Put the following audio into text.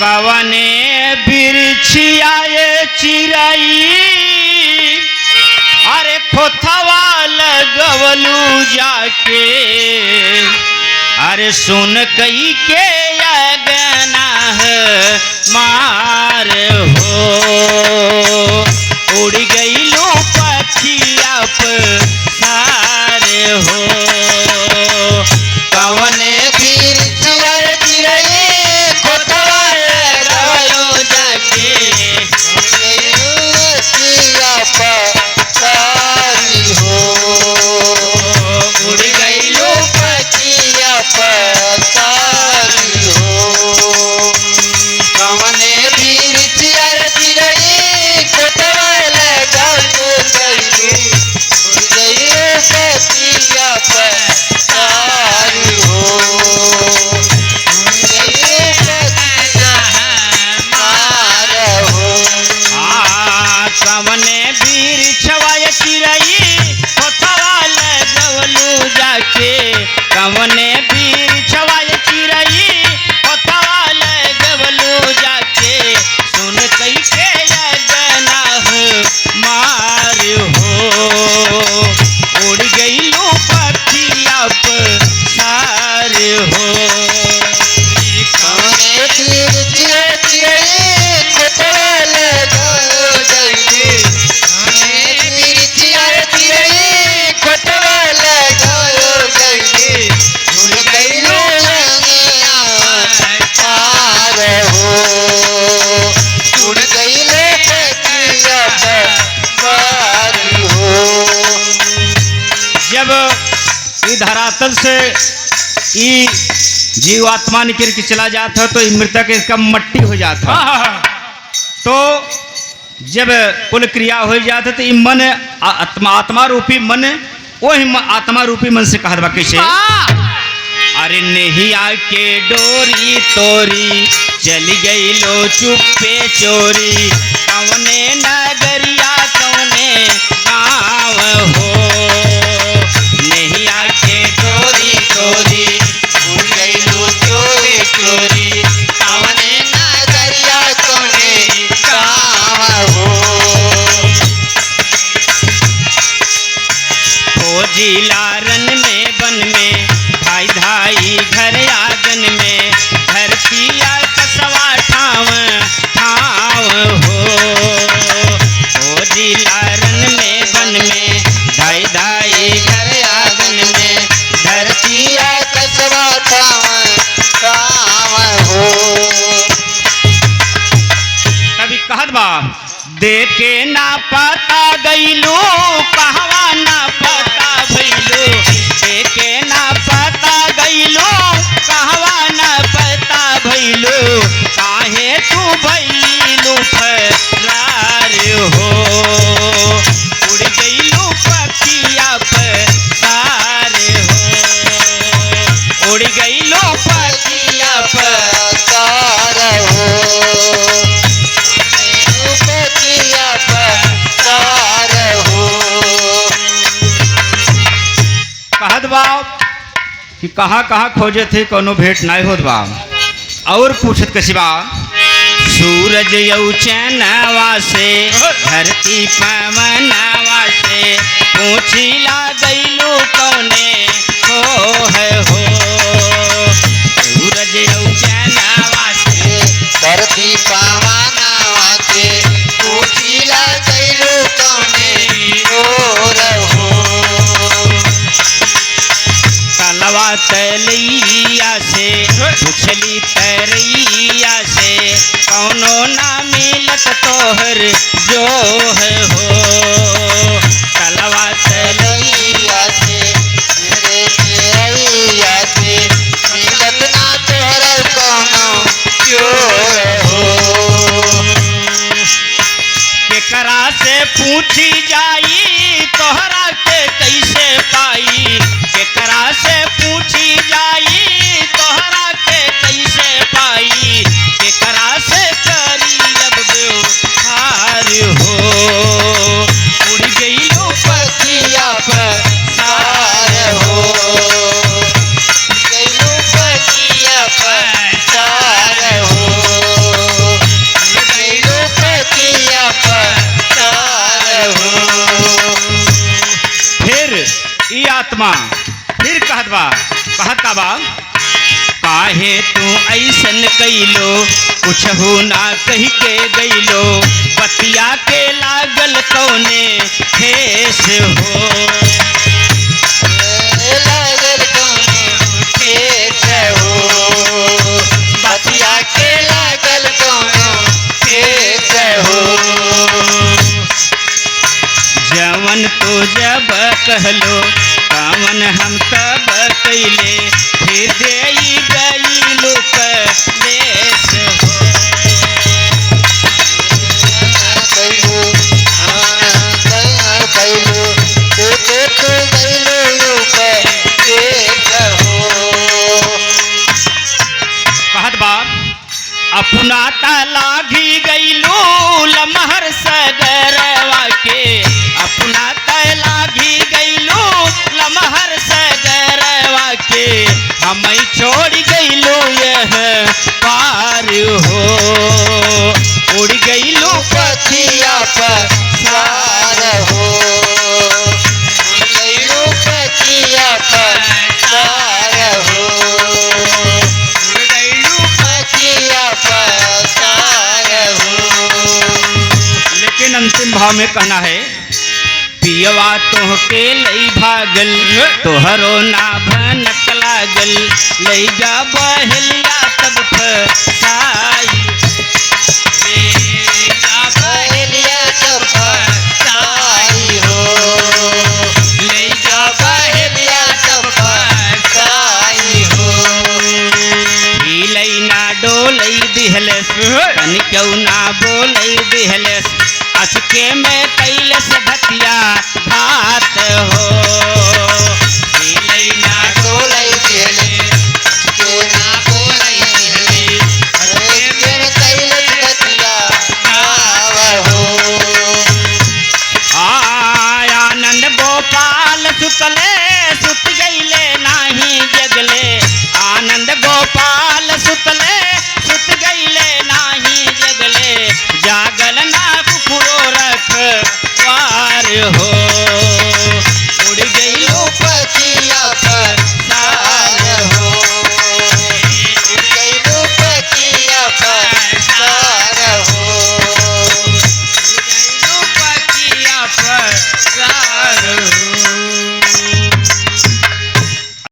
कवने बिरछिया ये चिराई अरे खोथवा लगवलू जाके अरे सुन कई के अगना है मार हो उड़ गईलू पखिया सारे हो कवने बिरछिया चिराई खोथवा लगवलू जाके सारी हो उड़ गईलू पखिया सारी हो कवने बिरछिया चिराई खोथवा लगवलू जाके पखिया सारी हो कवने बिरछवा चिराई खोथवा लगवलू जाके कवने बिरछवा चिराई खोथवा लगवलू जाके सुन कई के अगना मार हो उड़ गईलू पखिया सार हो कवने बिरछिया चिराई खोथवा लगवलू जाके बिरछिया चिराई खोथवा लगवलू जाके उड़ गईलू पार हो उड़ गईले पखिया सारी हो जब ई धरातल से ई जीवात्मा निकल के चला जाता तो ई मृतक इसका मट्टी हो जाता तो जब कुल क्रिया हो जाता तो ई मन आत्मा रूपी मन वही आत्मा रूपी मन से कहत बा कैसे अरे नहीं आके डोरी तोरी चली गई लो चुप्पे चोरी कवने नगरिया कवने गाँव हो नहीं आके डोरी तोरी उड़ गईलू चोरी चोरी कवने नगरिया कवने गाँव हो खोजी लारन में बन में धाई धाई घर आंगन में धरतिया कसवा ठाव हो खोजी लारन में बन में धाई धाई घर आंगन में धरतिया कसवा गाँव हो कभी कहत बा देखे ना पता गईलू कहवा ना पता भइलू देखे ना पता गईलू कहवा ना पता भइलू काहे तू भइलू फरार हो उड़ गईलू पखिया सार हो उड़ गईलू पखिया सार हो पखिया सार हो कहत बा कि कहाँ कहाँ खोजे थे कोनो भेंट नहीं होत बा और पूछत कसी बा सूरज यौ चैनवा से धरती पवनवा से पूछिला गईलू कौने हो सूरज यौ चैनवा से धरती पवनवा से पूछिला गईलू कौने हो तलवा तलैया से पुछली तरैया से कौनो ना मिलत तोहर जो हो तलवा लैया से मेरे तेरैया से मिलत ना तोहर कोनो क्यों हो केकरा से पूछी जाई तोहरा के कैसे पाई केकरा से पूछी जाई तोहरा के कैसे पाई केकरा से करी अब व्यवहार हो उड़ गई कहत का बा काहे तू ऐसन कैलो कुछ हो ना कह के गईलो बतिया के लागल कौने ठेस हो लागल कौनो ठेस हो बतिया के लागल कौनो ठेस हो जवन तो जब कहलो कामन हम तब कैले फिर दे गईलो कलेस हो कैलो कैलो तो गईलो ठेस हो कहत बा अपना लागी गईलो लमहर सगरवा के अपना लागी गईलो लमहर सगरवा के हम छोड़ गईलो यह पार हो उड़ गईलो पथिया पर सार हो गईलो पथिया पर सार हो पथिया पर सार हो लेकिन अंतिम भाव में कहना है पियवा तोहके लई भागल तोहरो ना भनक लागल लई जा बहलिया तब फसाई बहलिया तब फसाई हो लई जा बहलिया तब फसाई हो हिलई ना डोलई दिहलस कन क्यों ना बोलई दिहलस अचके में कैलस